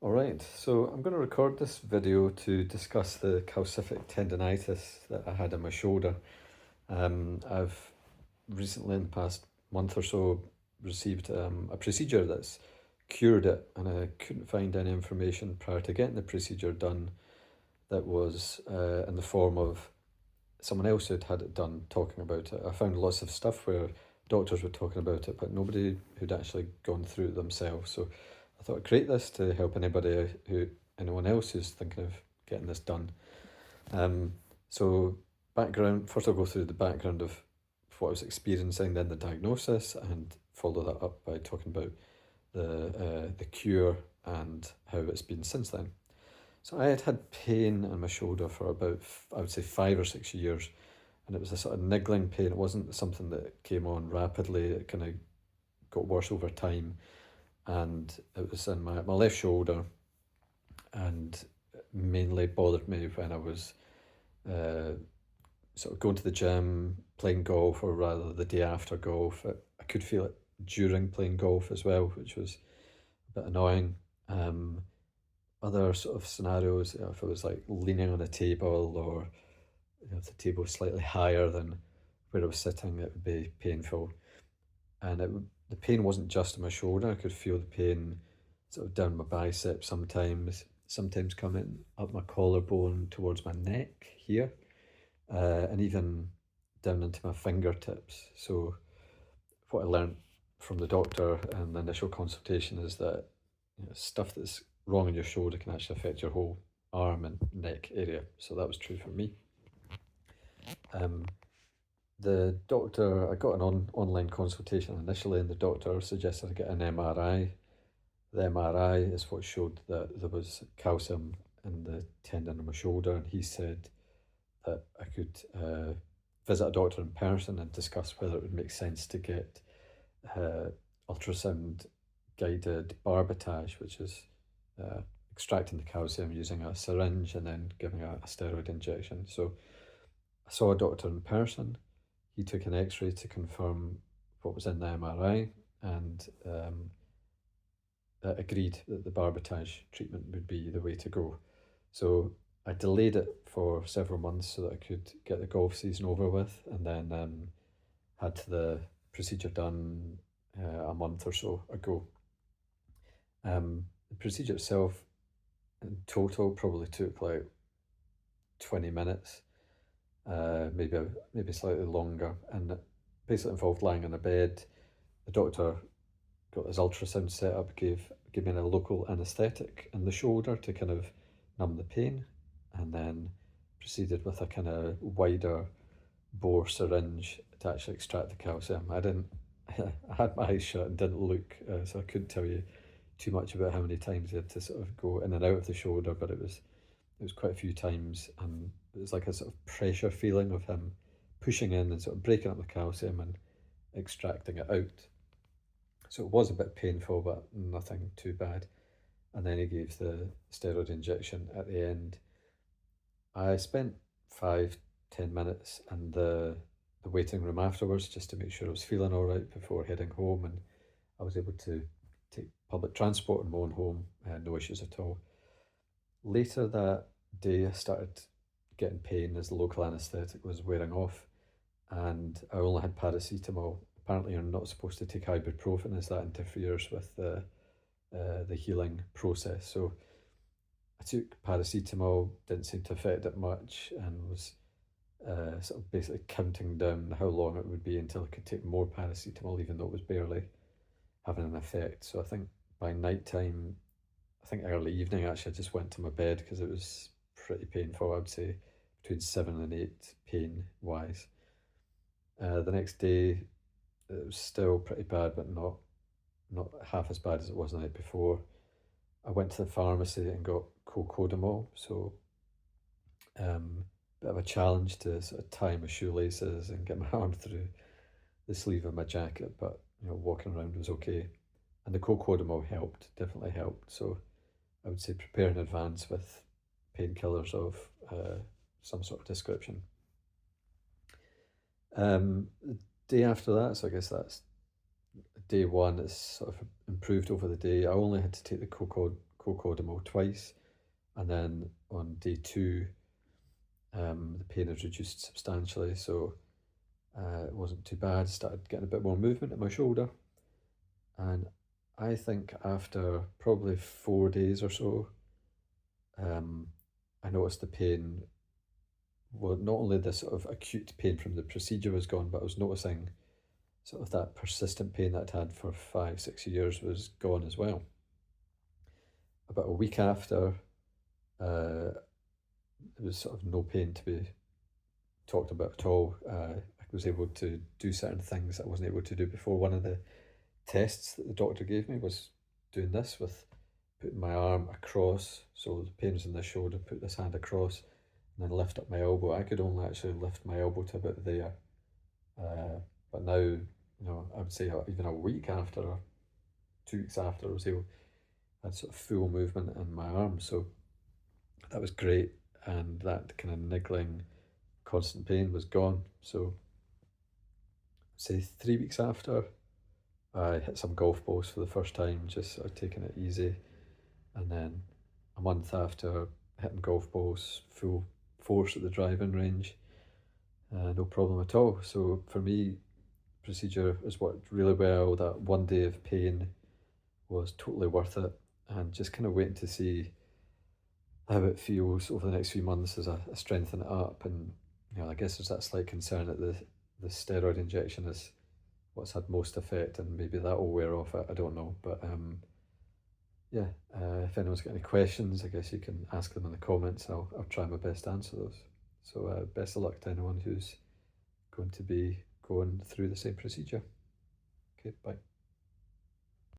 Alright, so I'm going to record this video to discuss the calcific tendonitis that I had in my shoulder. I've recently, in the past month or so, received a procedure that's cured it, and I couldn't find any information prior to getting the procedure done that was in the form of someone else who'd had it done talking about it. I found lots of stuff where doctors were talking about it, but nobody who'd actually gone through it themselves. So I thought I'd create this to help anyone else who's thinking of getting this done. So background, first I'll go through the background of what I was experiencing, then the diagnosis, and follow that up by talking about the cure and how it's been since then. So I had had pain in my shoulder for about, I would say, 5 or 6 years, and it was a sort of niggling pain. It wasn't something that came on rapidly. It kind of got worse over time, and it was in my left shoulder, and it mainly bothered me when I was uh, sort of going to the gym, playing golf, or rather the day after golf. I could feel it during playing golf as well, which was a bit annoying. Other sort of scenarios, if I was like leaning on a table, or if the table was slightly higher than where I was sitting, it would be painful. And the pain wasn't just in my shoulder. I could feel the pain sort of down my bicep sometimes coming up my collarbone towards my neck here, and even down into my fingertips. So what I learned from the doctor in the initial consultation is that stuff that's wrong in your shoulder can actually affect your whole arm and neck area. So that was true for me. Um, the doctor, I got an online consultation initially, and the doctor suggested I get an MRI. The MRI is what showed that there was calcium in the tendon in my shoulder, and he said that I could visit a doctor in person and discuss whether it would make sense to get uh, ultrasound guided barbotage, which is extracting the calcium using a syringe and then giving a steroid injection. So I saw a doctor in person. He took an x-ray to confirm what was in the MRI, and agreed that the barbotage treatment would be the way to go. So I delayed it for several months so that I could get the golf season over with, and then had the procedure done a month or so ago. The procedure itself in total probably took like 20 minutes, maybe slightly longer, and it basically involved lying on a bed. The doctor got his ultrasound set up, gave me a local anaesthetic in the shoulder to kind of numb the pain, and then proceeded with a kind of wider bore syringe to actually extract the calcium. I didn't, I had my eyes shut and didn't look, so I couldn't tell you too much about how many times he had to sort of go in and out of the shoulder, but it was quite a few times, and it was like a sort of pressure feeling of him pushing in and sort of breaking up the calcium and extracting it out. So it was a bit painful, but nothing too bad. And then he gave the steroid injection at the end. I spent 5, 10 minutes in the waiting room afterwards just to make sure I was feeling all right before heading home, and I was able to take public transport and moan home, no issues at all. Later that day, I started getting pain as the local anaesthetic was wearing off, and I only had paracetamol. Apparently, you're not supposed to take ibuprofen, as that interferes with the healing process. So I took paracetamol, didn't seem to affect it much, and was sort of basically counting down how long it would be until I could take more paracetamol, even though it was barely having an effect. So I think by night time, I think early evening actually, I just went to my bed because it was pretty painful. I would say between 7 and 8 pain wise. The next day, it was still pretty bad, but not half as bad as it was the night before. I went to the pharmacy and got cocodamol, so bit of a challenge to sort of tie my shoelaces and get my arm through the sleeve of my jacket, but walking around was okay. And the cocodamol helped, definitely helped. So I would say prepare in advance with painkillers of some sort of description. The day after that, so I guess that's day one, is sort of improved over the day. I only had to take the cocodamol twice, and then on day 2, the pain is reduced substantially, so it wasn't too bad. Started getting a bit more movement in my shoulder, and I think after probably 4 days or so, I noticed the pain. Well, not only the sort of acute pain from the procedure was gone, but I was noticing sort of that persistent pain that I'd had for 5, 6 years was gone as well. About a week after, there was sort of no pain to be talked about at all. I was able to do certain things that I wasn't able to do before. One of the tests that the doctor gave me was doing this, with putting my arm across, so the pain was in the shoulder, put this hand across, and then lift up my elbow. I could only actually lift my elbow to about there. But now, I would say even a week after, or 2 weeks after, I had sort of full movement in my arm. So that was great. And that kind of niggling, constant pain was gone. So, say 3 weeks after, I hit some golf balls for the first time, just sort of taking it easy. And then a month after hitting golf balls full force at the driving range, no problem at all. So for me, procedure has worked really well. That 1 day of pain was totally worth it, and just kind of waiting to see how it feels over the next few months as I strengthen it up. And I guess there's that slight concern that the steroid injection is what's had most effect, and maybe that will wear off. I don't know, but yeah, if anyone's got any questions, I guess you can ask them in the comments. I'll try my best to answer those. So best of luck to anyone who's going to be going through the same procedure. Okay, bye.